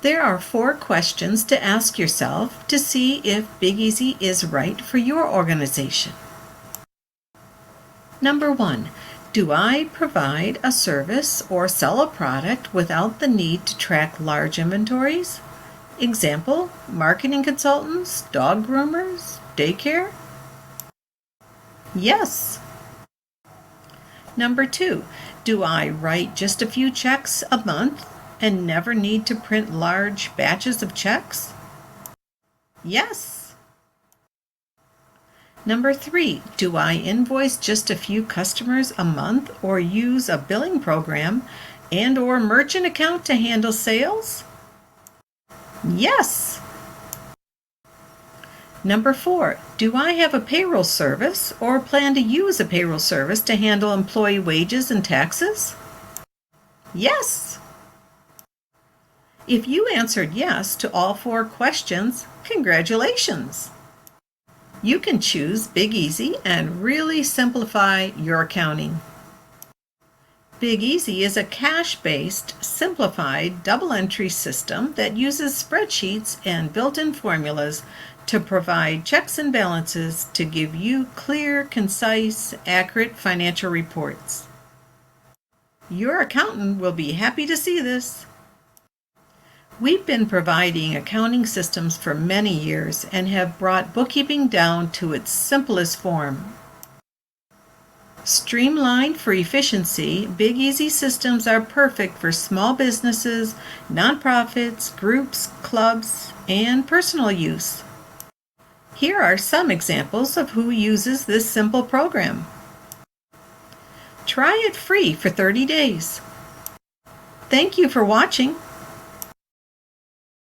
There are 4 questions to ask yourself to see if Big Easy is right for your organization. Number 1, do I provide a service or sell a product without the need to track large inventories? Example, marketing consultants, dog groomers, daycare? Yes. Number 2, do I write just a few checks a month and never need to print large batches of checks? Yes. Number 3, do I invoice just a few customers a month or use a billing program and/or merchant account to handle sales? Yes. Number 4, do I have a payroll service or plan to use a payroll service to handle employee wages and taxes? Yes. If you answered yes to all 4 questions, congratulations! You can choose Big Easy and really simplify your accounting. Big Easy is a cash-based, simplified double-entry system that uses spreadsheets and built-in formulas to provide checks and balances to give you clear, concise, accurate financial reports. Your accountant will be happy to see this. We've been providing accounting systems for many years and have brought bookkeeping down to its simplest form. Streamlined for efficiency, Big Easy systems are perfect for small businesses, nonprofits, groups, clubs, and personal use. Here are some examples of who uses this simple program. Try it free for 30 days. Thank you for watching.